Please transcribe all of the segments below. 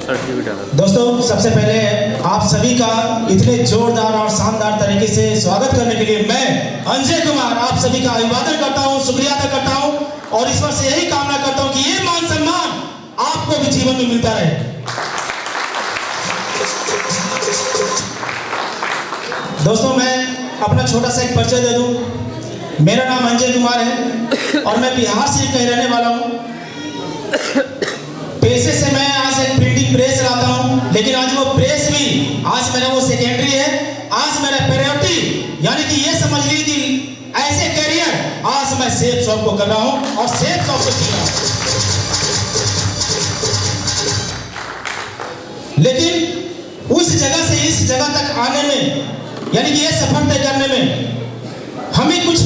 दोस्तों सबसे पहले आप सभी का इतने जोरदार और शानदार तरीके से स्वागत करने के लिए मैं अंजय कुमार आप सभी का अभिवादन करता हूं, शुक्रिया अदा करता हूं और ईश्वर से यही कामना करता हूं कि ये मान सम्मान आपको भी जीवन में मिलता रहे। दोस्तों मैं अपना छोटा सा एक परिचय दे दूं। मेरा नाम अंजय कुमार है और मैं बिहार से कहीं रहने वाला हूं। पेशे से मैं आज एक प्रिंटिंग प्रेस चलाता हूं, लेकिन आज वो प्रेस भी आज मेरा वो सेकेंडरी है। आज मेरा प्रायोरिटी यानी कि ये समझ लीजिए कि ऐसे करियर आज मैं सेफ शॉप को कर रहा हूं और सेफ शॉप से जी रहा हूं। लेकिन उस जगह से इस जगह तक आने में यानी कि ये सफर तय करने में हमें कुछ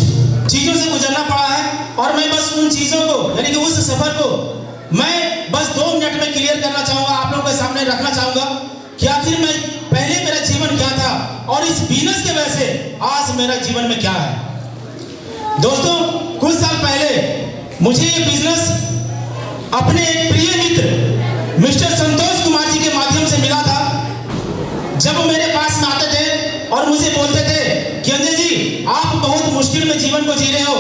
चीजों से गुजरना पड़ा है और मैं बस उन चीजों को यानी कि उस सफर को मैं बस 2 मिनट में क्लियर करना चाहूंगा, आप लोगों के सामने रखना चाहूंगा कि आखिर मैं पहले मेरा जीवन क्या था और इस बिजनेस के वजह से आज मेरा जीवन में क्या है। दोस्तों कुछ साल पहले मुझे ये बिजनेस अपने एक प्रिय मित्र मिस्टर संतोष कुमार जी के माध्यम से मिला था। जब वो मेरे पास में आते थे और मुझे बोलते थे कि अंजय जी आप बहुत मुश्किल में जीवन को जी रहे हो,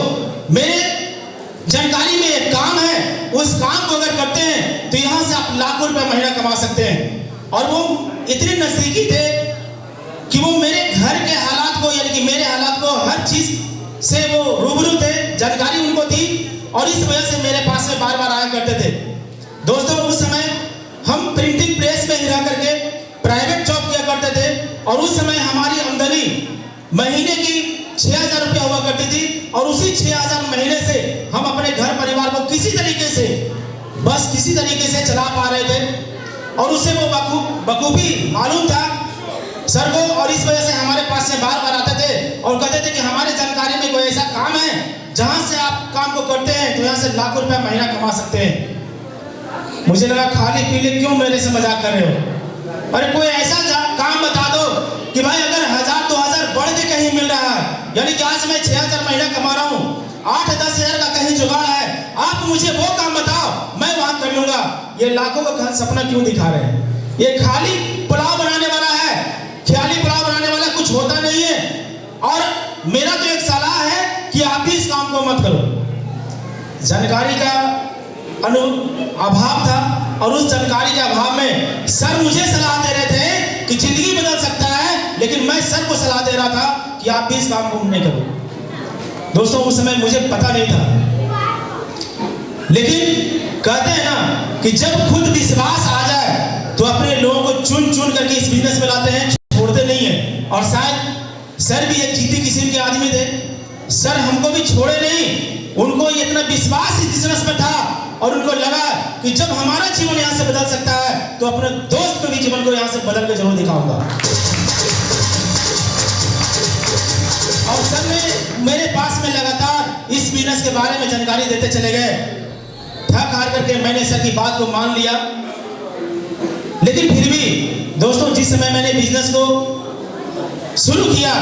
मेरे जानकारी में एक काम है, उस काम को अगर करते हैं तो यहाँ से आप लाखों रुपए महीना कमा सकते हैं। और वो इतने नजदीकी थे कि वो मेरे घर के हालात को यानी कि मेरे हालात को हर चीज से वो रूबरू थे, जानकारी उनको थी और इस वजह से मेरे पास में बार बार आया करते थे। दोस्तों उस समय हम प्रिंटिंग प्रेस में ही रह करके प्राइवेट जॉब किया करते थे और उस समय हमारी आमदनी महीने की 6,000 रुपया हुआ करती थी और उसी 6,000 महीने से हम अपने घर परिवार को किसी तरीके से चला पा रहे थे और उसे वो बखूबी मालूम था सर को। और इस वजह से हमारे पास से बार बार आते थे और कहते थे कि हमारे जानकारी में कोई ऐसा काम है जहां से आप काम को करते हैं तो यहाँ से लाखों रुपया महीना कमा सकते हैं। मुझे लगा खाली पीले क्यों मेरे से मजाक कर रहे हो, अरे कोई ऐसा काम बता दो कि भाई अगर 1,000-2,000 बढ़ के कहीं मिल रहा है यानी कि आज मैं 6,000 महीना कमा रहा हूँ, 8-10 हज़ार का कहीं जुगाड़ है, आप मुझे वो काम बताओ मैं वहां कर लूंगा। ये लाखों का सपना क्यों दिखा रहे हैं? ये खाली पुलाव बनाने वाला है, ख्याली पुलाव बनाने वाला कुछ होता नहीं है। और मेरा तो एक सलाह है कि आप भी इस काम को मत करो। जानकारी का अभाव था और उस जानकारी के अभाव में सर मुझे सलाह दे रहे थे कि जिंदगी बदल सकता है, लेकिन मैं सर को सलाह दे रहा था कि आप भी इस काम को नहीं करो। दोस्तों उस समय मुझे पता नहीं था, लेकिन कहते हैं ना कि जब खुद विश्वास आ जाए तो अपने लोगों को चुन चुन करके इस बिजनेस में लाते हैं, छोड़ते नहीं है। और शायद सर भी एक जीती किस्म के आदमी थे, सर हमको भी छोड़े नहीं, उनको इतना विश्वास इस बिजनेस में था और उनको लगा कि जब हमारा जीवन यहाँ से बदल सकता है तो अपने दोस्त के भी जीवन को यहाँ से बदल के जरूर दिखाऊंगा। और सर ने मेरे पास में लगातार इस बिजनेस के बारे में जानकारी देते चले गए। थक हार करके मैंने सर की बात को मान लिया, लेकिन फिर भी दोस्तों जिस समय मैंने बिजनेस को शुरू किया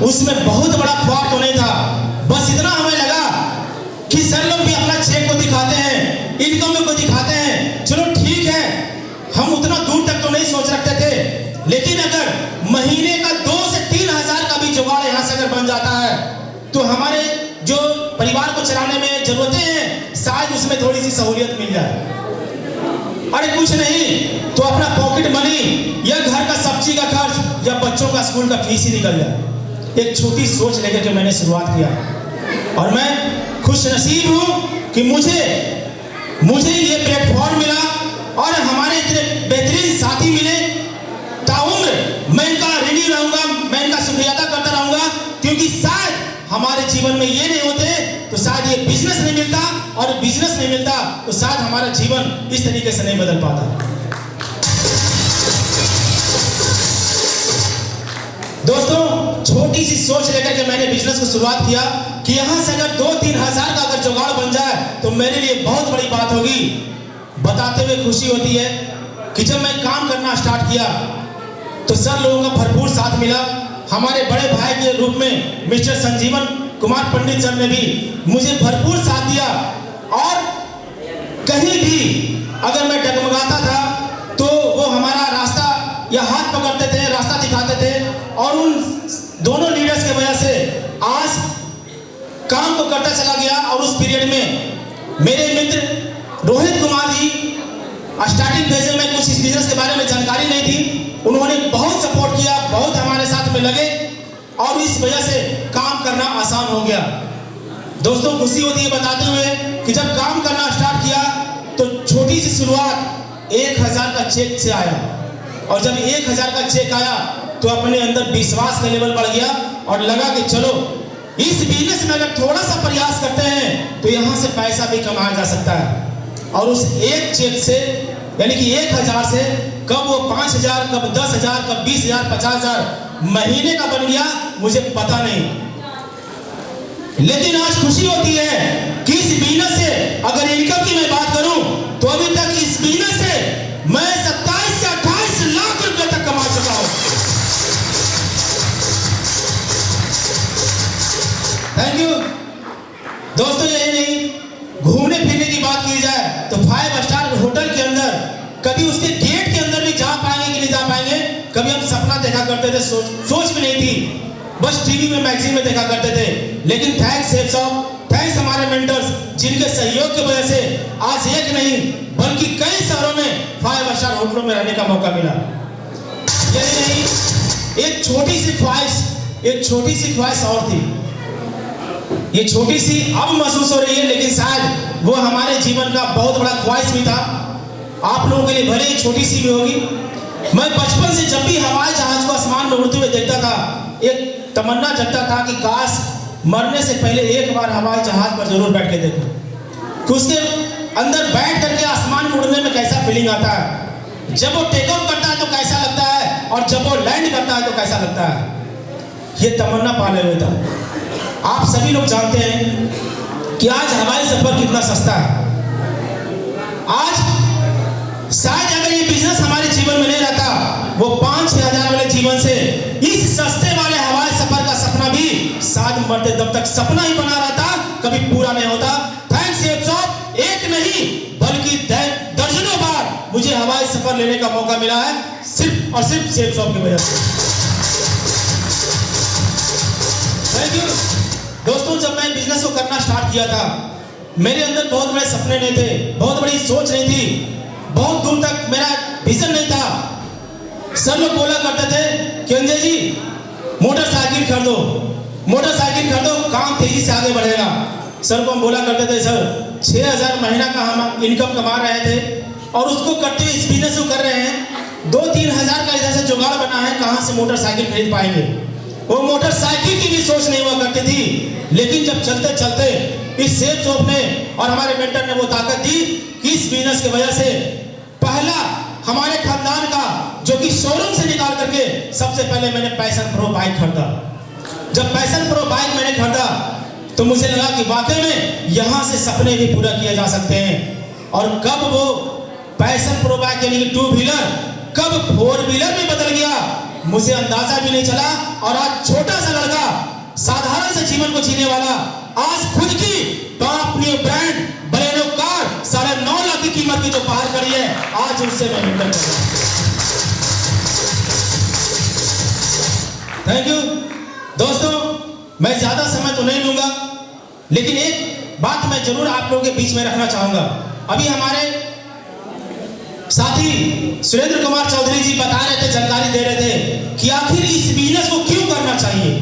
उसमें बहुत बड़ा ख्वाब तो नहीं था, बस इतना हमें लगा कि सर लोग भी अपना चेक को दिखाते हैं, इनकम को दिखाते हैं, चलो ठीक है, हम उतना दूर तक तो नहीं सोच रखते थे, लेकिन अगर महीने का 2 से 3 हज़ार का भी जुगाड़ यहाँ से अगर बन जाता है तो हमारे जो परिवार को चलाने में जरूरतें हैं शायद उसमें थोड़ी सी सहूलियत मिल जाए। अरे कुछ नहीं तो अपना पॉकेट मनी या घर का सब्जी का खर्च या बच्चों का स्कूल का फीस ही निकल जाए। एक छोटी सोच लेकर के मैंने शुरुआत किया और मैं खुश नसीब हूं कि मुझे ये प्लेटफॉर्म मिला और हमारे इतने बेहतरीन साथी मिले। ताउम्र मैं इनका ऋणी रहूंगा, मैं इनका शुक्रिया अदा करता रहूंगा, क्योंकि शायद हमारे जीवन में ये नहीं होते तो शायद ये बिजनेस नहीं मिलता और बिजनेस नहीं मिलता तो शायद हमारा जीवन इस तरीके से नहीं बदल पाता। दोस्तों छोटी सी सोच लेकर के मैंने बिजनेस को शुरुआत किया कि यहाँ से अगर 2-3 हज़ार का अगर जुगाड़ बन जाए तो मेरे लिए बहुत बड़ी बात होगी। बताते हुए खुशी होती है कि जब मैं काम करना स्टार्ट किया तो सर लोगों का भरपूर साथ मिला। हमारे बड़े भाई के रूप में मिस्टर संजीवन कुमार पंडित सर ने भी मुझे भरपूर साथ दिया और कहीं भी अगर मैं डगमगाता था तो वो या हाथ पकड़ते थे, रास्ता दिखाते थे, और उन दोनों लीडर्स की वजह से आज काम को करता चला गया। और उस पीरियड में मेरे मित्र रोहित कुमार जी स्टार्टिंग फेज में कुछ इस बिजनेस के बारे में जानकारी नहीं थी, उन्होंने बहुत सपोर्ट किया, बहुत हमारे साथ में लगे, और इस वजह से काम करना आसान हो गया। दोस्तों खुशी होती है बताते हुए कि जब काम करना स्टार्ट किया तो छोटी सी शुरुआत 1000 का चेक से आया, और जब 1000 का चेक आया तो अपने अंदर विश्वास का लेवल बढ़ गया और लगा कि चलो इस बिजनेस में अगर थोड़ा सा प्रयास करते हैं तो यहाँ से पैसा भी कमाया जा सकता है। और उस एक चेक से यानी कि 1000 से कब वो 5000, कब 10,000, कब 20,000, 50,000 महीने का बन गया मुझे पता नहीं। लेकिन आज खुशी होती है कि इस बिजनेस से अगर इनकम की मैं बात करूं तो अभी तक इस बिजनेस से मैं 27 से 28 लाख रुपए तक कमा चुका हूं। थैंक यू दोस्तों। यही नहीं, घूमने फिरने की बात की जाए तो 5 स्टार होटल के अंदर कभी उसके गेट के अंदर भी जा पाएंगे कि नहीं जा पाएंगे, कभी हम सपना देखा करते थे, सोच भी नहीं थी, बस टीवी में मैगजीन में देखा करते थे। लेकिन थैंक्स सेफ शॉप, थैंक्स हमारे मेंटर्स जिनके सहयोग की वजह से आज एक नहीं बल्कि कई शहरों में 5 स्टार होटलों में रहने का मौका मिला। यही नहीं, एक छोटी सी ख्वाहिश और थी। ये छोटी सी अब महसूस हो रही है, लेकिन शायद वो हमारे जीवन का बहुत बड़ा ख्वाहिश भी था। आप लोगों के लिए भले ही छोटी सी भी होगी। मैं बचपन से जब भी हवाई जहाज को आसमान में उड़ते हुए देखता था, एक तमन्ना जगता था कि काश मरने से पहले एक बार हवाई जहाज पर जरूर बैठ के देखूं कि उसके अंदर बैठ करके आसमान में उड़ने में कैसा फीलिंग आता है, जब वो टेक ऑफ करता है तो कैसा लगता है, और जब वो लैंड करता है तो कैसा लगता है। ये तमन्ना पाले हुए था। आप सभी लोग जानते हैं कि आज हवाई सफर कितना सस्ता है। आज शायद अगर ये बिजनेस हमारे जीवन में नहीं रहता, वो 5-6 हजार वाले जीवन से इस सस्ते वाले हवाई सफर का सपना भी शायद मरते दम तक सपना ही बना रहता, कभी पूरा नहीं होता। थैंक्स सेफ शॉप, एक नहीं बल्कि दर्जनों बार मुझे हवाई सफर लेने का मौका मिला है सिर्फ और सिर्फ सेफ शॉप की वजह से। थैंक यू दोस्तों। जब मैं बिजनेस को करना स्टार्ट किया था मेरे अंदर बहुत बड़े सपने नहीं थे, बहुत बड़ी सोच नहीं थी, बहुत दूर तक मेरा विजन नहीं था। सब लोग बोला करते थे कि अंजय जी मोटरसाइकिल खरीदो, काम तेजी से आगे बढ़ेगा। सर को हम बोला करते थे सर 6,000 महीना का हम इनकम कमा रहे थे और उसको करते हुए इस बिजनेस को कर रहे हैं, 2-3 हजार का इधर से जुगाड़ बना है, कहाँ से मोटरसाइकिल खरीद पाएंगे। वो मोटरसाइकिल की भी सोच नहीं हुआ करती थी। लेकिन जब चलते चलते इस सेफ शॉप ने और हमारे मेंटर ने वो ताकत दी कि इस बिजनेस की वजह से पहला हमारे खानदान का जो कि शोरूम से निकाल करके सबसे पहले मैंने पैशन प्रो बाइक खरीदा। जब पैशन प्रो बाइक मैंने खरीदा तो मुझे लगा कि वाकई में यहाँ से सपने भी पूरा किए जा सकते हैं। और कब वो पैशन प्रो बाइक यानी कि 2 व्हीलर कब 4 व्हीलर में बदल गया मुझे अंदाजा भी नहीं चला। और आज छोटा सा लड़का साधारण से जीवन को जीने वाला आज खुद की top new brand Baleno car 9.5 lakh की कीमत की जो पार करी है, आज उससे मैं मेंटर कर रहा हूं। थैंक यू दोस्तों। मैं ज्यादा समय तो नहीं लूंगा, लेकिन एक बात मैं जरूर आप लोगों के बीच में रखना चाहूंगा। अभी हमारे साथी सुरेंद्र कुमार चौधरी जी बता रहे थे, जानकारी दे रहे थे कि आखिर इस बिजनेस को क्यों करना चाहिए।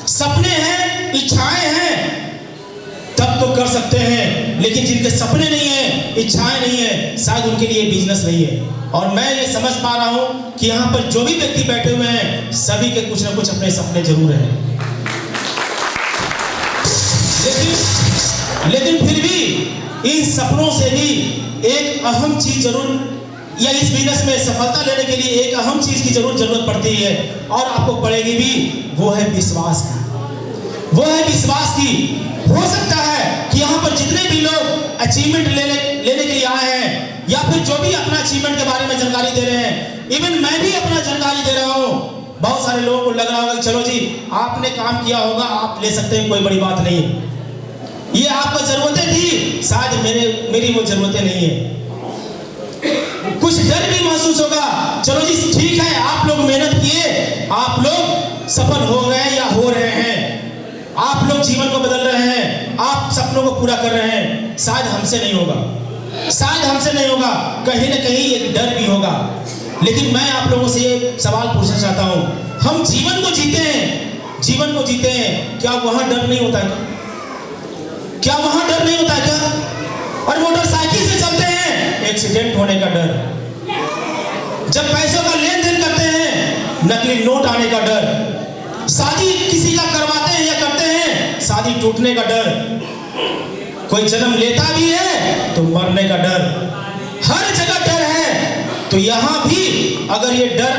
सपने हैं, इच्छाएं हैं तब तो कर सकते हैं, लेकिन जिनके सपने नहीं है, इच्छाएं नहीं है, शायद उनके लिए बिजनेस नहीं है। और मैं ये समझ पा रहा हूं कि यहाँ पर जो भी व्यक्ति बैठे हुए हैं सभी के कुछ ना कुछ अपने सपने जरूर हैं, लेकिन फिर भी इन सपनों से भी एक अहम चीज जरूर, या इस बिजनेस में सफलता लेने के लिए एक अहम चीज की जरूरत पड़ती है और आपको पड़ेगी भी, वो है विश्वास की। वो है विश्वास की। हो सकता है कि यहाँ पर जितने भी लोग अचीवमेंट लेने के लिए आए हैं या फिर जो भी अपना अचीवमेंट के बारे में जानकारी दे रहे हैं, इवन मैं भी अपना जानकारी दे रहा हूँ, बहुत सारे लोगों को लग रहा होगा कि चलो जी आपने काम किया होगा, आप ले सकते हैं, कोई बड़ी बात नहीं है। ये आपको जरूरतें थी, शायद मेरी वो जरूरतें नहीं है। कुछ डर भी महसूस होगा, चलो जी ठीक है आप लोग सफल हो गए या हो रहे हैं, आप लोग जीवन को बदल रहे हैं, आप सपनों को पूरा कर रहे हैं। शायद हमसे नहीं होगा, शायद हमसे नहीं होगा, कहीं ना कहीं एक डर भी होगा। लेकिन मैं आप लोगों से ये सवाल पूछना चाहता हूँ, हम जीवन को जीते हैं, जीवन को जीते हैं, क्या वहां डर नहीं होता है? क्या वहां डर नहीं होता है क्या? और मोटरसाइकिल से चलते हैं, एक्सीडेंट होने का डर। जब पैसों का लेन देन करते हैं, नकली नोट आने का डर। शादी किसी का करवाते हैं या करते हैं, शादी टूटने का डर। कोई जन्म लेता भी है तो मरने का डर। हर जगह डर है। तो यहां भी अगर ये डर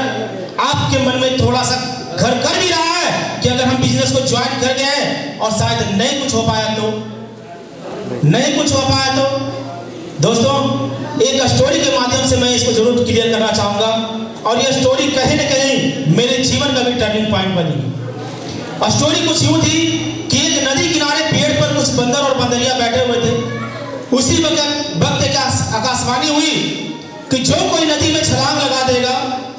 आपके मन में थोड़ा सा घर कर भी रहा है कि अगर हम बिजनेस को ज्वाइन कर गए और शायद नहीं कुछ हो पाया तो, नहीं कुछ हो पाया तो, दोस्तों एक स्टोरी के माध्यम से मैं इसको जरूर क्लियर करना चाहूंगा। और यह स्टोरी कहीं ना कहीं मेरे जीवन का भी टर्निंग पॉइंट बनी। स्टोरी कुछ यूं थी कि एक नदी किनारे पेड़ पर कुछ बंदर और बंदरिया बैठे हुए थे। उसी वक्त क्या आकाशवाणी हुई कि जो कोई नदी में छलांग लगा देगा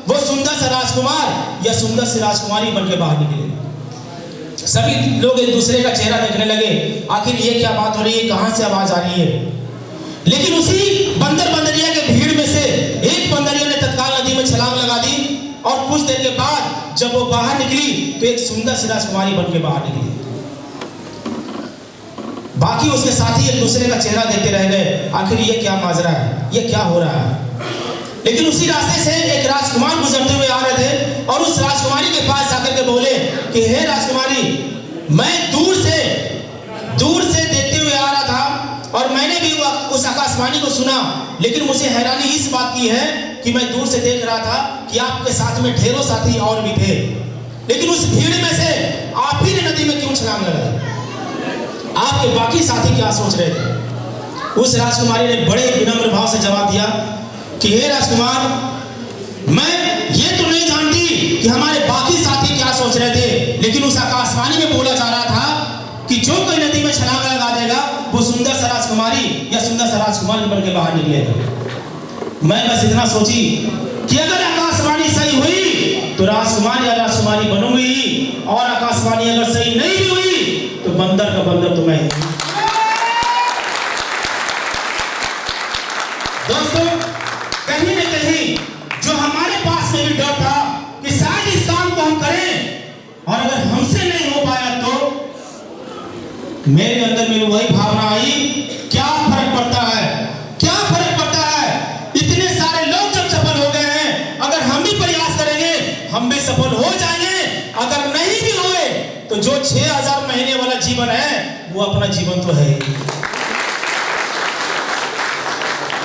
वो सुंदर सा राजकुमार या सुंदर सी राजकुमारी बन के बाहर निकले। सभी लोग एक दूसरे का चेहरा देखने लगे, आखिर ये क्या बात हो रही है, कहां से आवाज आ रही है। लेकिन उसी बंदर बंदरिया के भीड़ में से एक बंदरिया ने तत्काल नदी में छलांग लगा दी और कुछ देर के बाद जब वो बाहर निकली तो एक सुंदर सी राजकुमारी बन के बाहर निकली। बाकी उसके साथी एक दूसरे का चेहरा देखते रह गए, आखिर ये क्या माजरा है, ये क्या हो रहा है। लेकिन उसी रास्ते से एक राजकुमार गुजरते हुए आ रहे थे और उस राजकुमारी के पास जाकर के बोले कि हे राजकुमारी, मैं दूर से देखते हुए आ रहा था और मैंने भी उस आकाशवाणी को सुना, लेकिन मुझे हैरानी इस बात की है कि मैं दूर से देख रहा था कि आपके साथ में ढेरों साथी और भी थे, लेकिन उस भीड़ में से आप ही ने नदी में क्यों छलांग लगाई? आपके बाकी साथी क्या सोच रहे थे? उस राजकुमारी ने बड़े विनम्र भाव से जवाब दिया कि हे राजकुमार, मैं ये तो नहीं जानती कि हमारे बाकी साथी क्या सोच रहे थे, लेकिन उस आकाशवाणी में बोला जा रहा था कि जो कोई नदी में छलांग लगा देगा वो सुंदर सा राजकुमारी या सुंदर सा राजकुमार बन के बाहर निकलेगा। मैं बस इतना सोची कि अगर आकाशवाणी सही हुई तो राजकुमार या राजकुमारी बनूंगी, और आकाशवाणी अगर सही नहीं भी हुई तो बंदर का बंदर तो मैं। दोस्तों कहीं न कहीं जो हमारे पास में भी डर था कि शायद इस काम को हम करें और अगर हमसे नहीं हो पाया तो, मेरे अंदर में वही भावना आई, क्या फर्क पड़ता है, क्या फर्क पड़ता है, इतने सारे लोग जब सफल हो गए हैं, अगर हम भी प्रयास करेंगे हम भी सफल हो जाएंगे। अगर नहीं भी हुए तो जो 6000 महीने वाला जीवन है वो अपना जीवन तो है।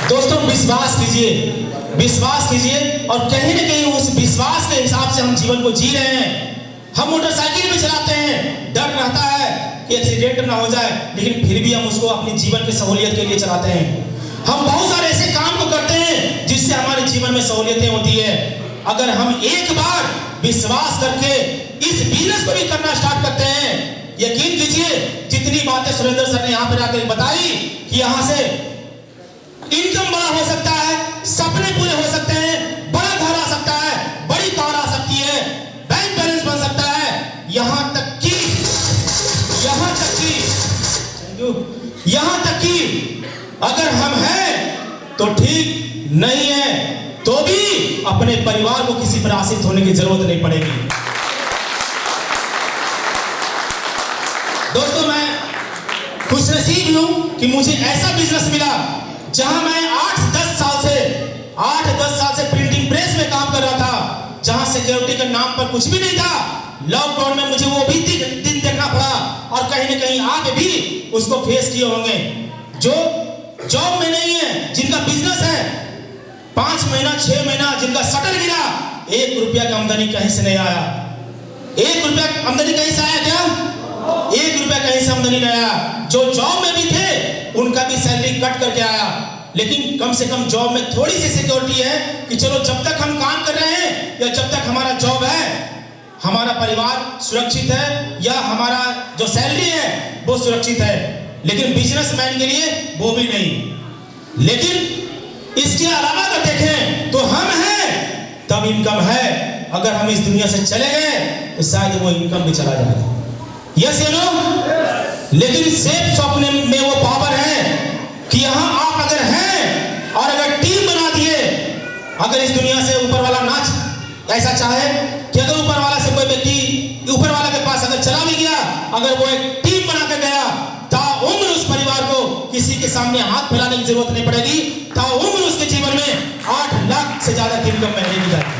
दोस्तों विश्वास कीजिए, विश्वास कीजिए, और कहीं ना कहीं उस विश्वास के हिसाब से हम जीवन को जी रहे हैं। हम मोटरसाइकिल भी चलाते हैं, डर रहता है कि एक्सीडेंट ना हो जाए, लेकिन फिर भी हम उसको अपनी जीवन की सहूलियत के लिए चलाते हैं। हम बहुत सारे ऐसे काम को करते हैं जिससे हमारे जीवन में सहूलियतें होती है। अगर हम एक बार विश्वास करके इस बिजनेस को भी करना स्टार्ट करते हैं, यकीन कीजिए जितनी बातें सुरेंद्र सर ने यहाँ पर आकर बताई कि यहाँ से इनकम बड़ा हो सकता है, सपने पूरे हो सकते हैं, बड़ा घर आ सकता है, बड़ी कार आ सकती है, बैंक बैलेंस बन सकता है, यहाँ तक कि अगर हम हैं तो ठीक, नहीं है तो भी अपने परिवार को किसी पर आश्रित होने की जरूरत नहीं पड़ेगी। दोस्तों मैं खुशनसीब हूं कि मुझे ऐसा बिजनेस मिला जहां मैं 8-10 साल से प्रिंटिंग प्रेस में काम कर रहा था, जहां सिक्योरिटी के नाम पर कुछ भी नहीं था। लॉकडाउन में मुझे वो भी दिन देखना पड़ा और कहीं ना कहीं आप भी उसको फेस किए होंगे। जो जॉब में नहीं है, जिनका बिजनेस है 5 महीना 6 महीना, जिनका शटर गिरा, 1 रुपया का आमदनी कहीं से नहीं आया। 1 रुपया आमदनी कहीं से आया क्या? 1 रुपया कहीं से आमदनी नहीं आया। जो जॉब में भी थे उनका भी सैलरी कट करके आया, लेकिन कम से कम जॉब में थोड़ी सी सिक्योरिटी है कि चलो जब तक हम काम कर रहे हैं या जब तक हमारा जॉब है, हमारा परिवार सुरक्षित है या हमारा जो सैलरी है वो सुरक्षित है। लेकिन बिजनेसमैन के लिए वो भी नहीं। लेकिन इसके अलावा अगर देखें तो हम हैं तब इनकम है, अगर हम इस दुनिया से चले गए तो शायद वो इनकम भी चला जाएगा। यस या नो? लेकिन सेफ स्वप्न में वो पावर है कि यहाँ आप अगर हैं और अगर टीम बना दिए, अगर इस दुनिया से ऊपर वाला नाच ऐसा चाहे कि अगर ऊपर वाला से कोई व्यक्ति ऊपर वाला के पास अगर चला भी गया, अगर वो एक टीम बना के गया, ताउम्र उस परिवार को किसी के सामने हाथ फैलाने की जरूरत नहीं पड़ेगी। ताउम्र उसके जीवन में 8 लाख से ज्यादा की इनकम महीने की जाएगी।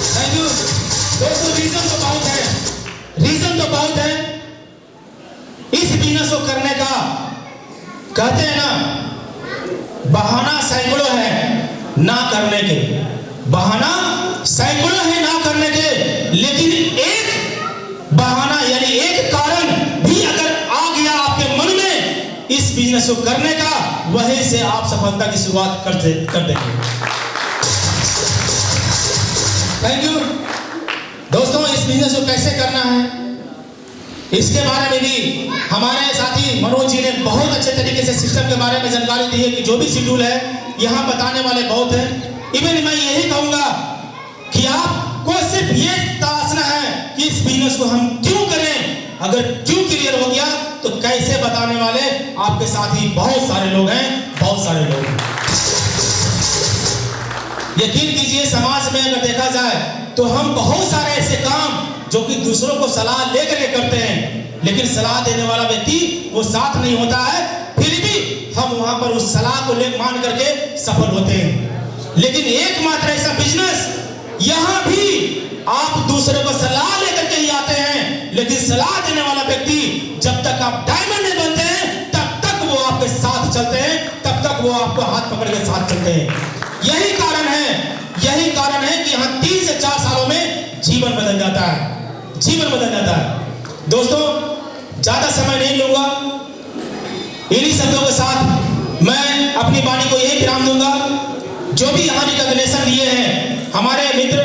थैंक यू दोस्तों। रीजन तो बहुत है, रीजन तो बहुत है इस बिजनेस को करने का। कहते हैं ना, बहाना सैकड़ों है ना करने के, बहाना सैकड़ों है ना करने के, लेकिन एक बहाना यानी एक कारण भी अगर आ गया आपके मन में इस बिजनेस को करने का, वहीं से आप सफलता की शुरुआत कर देंगे। थैंक यू दोस्तों। इस बिजनेस को कैसे करना है इसके बारे में भी हमारे साथी मनोज जी ने बहुत अच्छे तरीके से सिस्टम के बारे में जानकारी दी है कि जो भी शेड्यूल है यहाँ बताने वाले बहुत हैं। इवन मैं यही कहूँगा कि आपको सिर्फ ये तलाशना है कि इस बिजनेस को हम क्यों करें। अगर क्यों क्लियर हो गया तो कैसे बताने वाले आपके साथ ही बहुत सारे लोग हैं, बहुत सारे लोग हैं। यकीन कीजिए समाज में अगर देखा जाए तो हम बहुत सारे ऐसे काम जो कि दूसरों को सलाह लेकर के करते हैं, लेकिन सलाह देने वाला व्यक्ति वो साथ नहीं होता है, फिर भी हम वहां पर उस सलाह को ले मान करके सफल होते हैं। लेकिन एकमात्र ऐसा बिजनेस, यहाँ भी आप दूसरे को सलाह लेकर के ही आते हैं, लेकिन सलाह देने वाला व्यक्ति जब तक आप डायमंड नहीं बनते हैं तब तक वो आपके साथ चलते हैं, तब तक वो आपको हाथ पकड़ के साथ चलते हैं। यही कारण है कि यहाँ 3 से 4 सालों में जीवन बदल जाता है, जीवन बदल जाता है। दोस्तों ज्यादा समय नहीं लूंगा, इन्हीं शब्दों के साथ मैं अपनी वाणी को यही विराम दूंगा। जो भी यहाँ रिकॉग्निशन दिए हैं हमारे मित्र